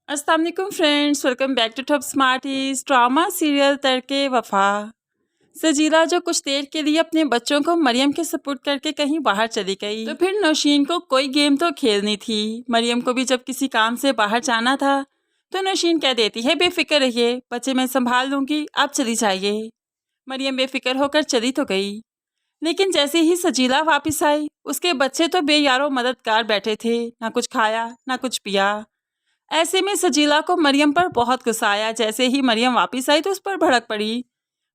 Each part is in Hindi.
अस्सलाम वालेकुम friends, welcome back to top smarties. Drama serial Tark-e-Wafa. सजीला जो कुछ देर के लिए अपने बच्चों को मरियम के सपुर्द करके कहीं बाहर चली गई, तो फिर नौशीन को कोई गेम तो खेलनी थी। मरियम को भी जब किसी काम से बाहर जाना था तो नौशीन कह देती है, बेफिक्र रहिए, बच्चे मैं संभाल लूंगी, आप चली जाइए। मरियम बेफिक्र होकर चली तो गई, लेकिन जैसे ही सजीला वापस आई उसके बच्चे तो बेयारो मददगार बैठे थे, ना कुछ खाया ना कुछ पिया। ऐसे में सजीला को मरियम पर बहुत गुस्सा आया। जैसे ही मरियम वापस आई तो उस पर भड़क पड़ी।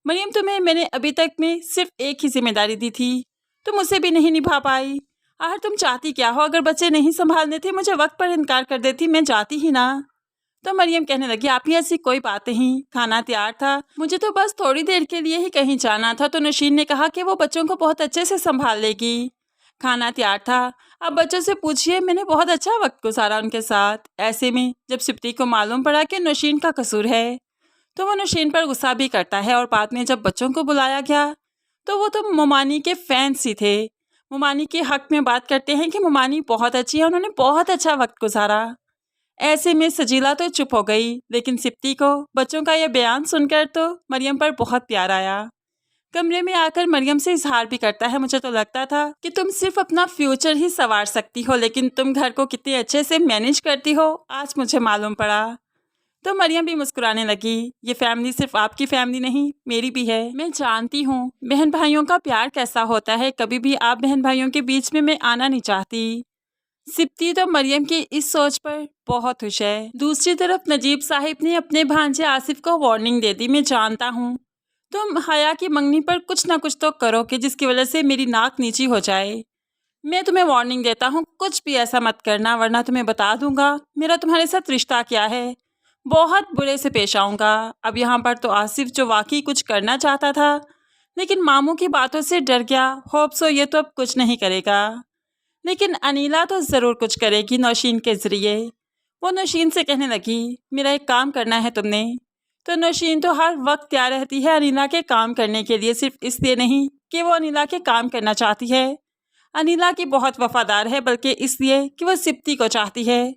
मरियम, तुम्हें मैंने अभी तक में सिर्फ एक ही जिम्मेदारी दी थी, तुम उसे भी नहीं निभा पाई। आखिर तुम चाहती क्या हो? अगर बच्चे नहीं संभालने थे मुझे वक्त पर इनकार कर देती, मैं जाती ही ना। तो मरियम कहने लगी, आप ही ऐसी कोई बात नहीं, खाना तैयार था, मुझे तो बस थोड़ी देर के लिए ही कहीं जाना था। तो नौशीन ने कहा कि वो बच्चों को बहुत अच्छे से संभाल लेगी। खाना तैयार था, अब बच्चों से पूछिए, मैंने बहुत अच्छा वक्त गुजारा उनके साथ। ऐसे में जब सिप्ती को मालूम पड़ा कि नौशीन का कसूर है तो वो नौशीन पर गुस्सा भी करता है। और बाद में जब बच्चों को बुलाया गया तो वो तो मोमानी के फैंस ही थे। मोमानी के हक में बात करते हैं कि मोमानी बहुत अच्छी है, उन्होंने बहुत अच्छा वक्त गुजारा। ऐसे में सजीला तो चुप हो गई, लेकिन सिप्ती को बच्चों का यह बयान सुनकर तो मरियम पर बहुत प्यार आया। कमरे में आकर मरियम से इजहार भी करता है, मुझे तो लगता था कि तुम सिर्फ अपना फ्यूचर ही संवार सकती हो, लेकिन तुम घर को कितने अच्छे से मैनेज करती हो आज मुझे मालूम पड़ा। तो मरियम भी मुस्कुराने लगी, ये फैमिली सिर्फ आपकी फैमिली नहीं मेरी भी है। मैं जानती हूँ बहन भाइयों का प्यार कैसा होता है, कभी भी आप बहन भाइयों के बीच में मैं आना नहीं चाहती। सिप्ती तो मरियम की इस सोच पर बहुत खुश है। दूसरी तरफ नजीब साहिब ने अपने भांजे आसिफ को वार्निंग दे दी, मैं जानता हूँ तुम हया की मंगनी पर कुछ ना कुछ तो करोगे जिसकी वजह से मेरी नाक नीची हो जाए। मैं तुम्हें वार्निंग देता हूँ, कुछ भी ऐसा मत करना, वरना तुम्हें बता दूंगा मेरा तुम्हारे साथ रिश्ता क्या है, बहुत बुरे से पेश आऊँगा। अब यहाँ पर तो आसिफ जो वाकई कुछ करना चाहता था लेकिन मामू की बातों से डर गया, होप सो ये तो अब कुछ नहीं करेगा। लेकिन अनीला तो ज़रूर कुछ करेगी नौशीन के ज़रिए। वो नौशीन से कहने लगी, मेरा एक काम करना है तुमने। तो नौशीन तो हर वक्त तैयार रहती है अनीला के काम करने के लिए, सिर्फ इसलिए नहीं कि वो अनीला के काम करना चाहती है। अनीला की बहुत वफादार है, बल्कि इसलिए कि वो सिप्ती को चाहती है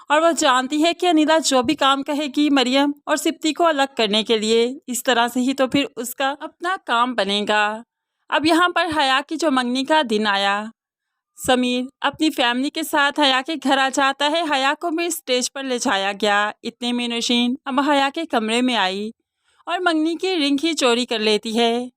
और वह जानती है कि अनीला जो भी काम कहेगी मरियम और सिप्ती को अलग करने के लिए, इस तरह से ही तो फिर उसका अपना काम बनेगा। अब यहाँ पर हया की जो मंगनी का दिन आया, समीर अपनी फैमिली के साथ हया के घर आ जाता है। हया को भी स्टेज पर ले जाया गया। इतने में नौशीन अब हया के कमरे में आई और मंगनी की रिंग ही चोरी कर लेती है।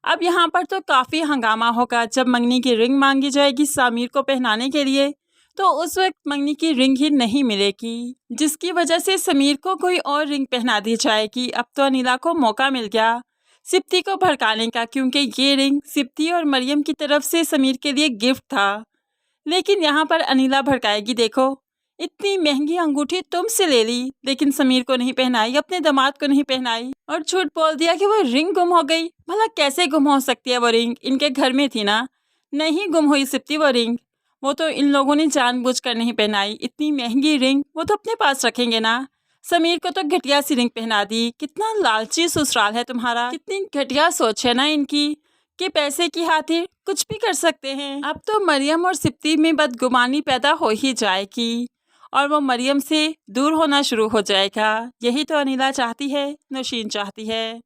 अब यहाँ पर तो काफ़ी हंगामा होगा। जब मंगनी की रिंग मांगी जाएगी समीर को पहनाने के लिए तो उस वक्त मंगनी की रिंग ही नहीं मिलेगी, जिसकी वजह से समीर को कोई और रिंग पहना दी जाएगी। अब तो अनीला को मौका मिल गया सिप्ती को भड़काने का, क्योंकि ये रिंग सिप्ती और मरियम की तरफ से समीर के लिए गिफ्ट था। लेकिन यहाँ पर अनीला भड़काएगी, देखो इतनी महंगी अंगूठी तुमसे ले ली लेकिन समीर को नहीं पहनाई, अपने दामाद को नहीं पहनाई और झूठ बोल दिया कि वो रिंग गुम हो गई। भला कैसे गुम हो सकती है वो रिंग? इनके घर में थी ना। नहीं गुम हुई सिप्ती वो रिंग, वो तो इन लोगों ने जानबूझकर नहीं पहनाई। इतनी महंगी रिंग वो तो अपने पास रखेंगे ना। समीर को तो घटिया सी रिंग पहना दी। कितना लालची ससुराल है तुम्हारा, कितनी घटिया सोच है ना इनकी कि पैसे की खातिर कुछ भी कर सकते हैं। अब तो मरियम और सिप्ती में बदगुमानी पैदा हो ही जाएगी और वो मरियम से दूर होना शुरू हो जाएगा। यही तो अनीला चाहती है, नौशीन चाहती है।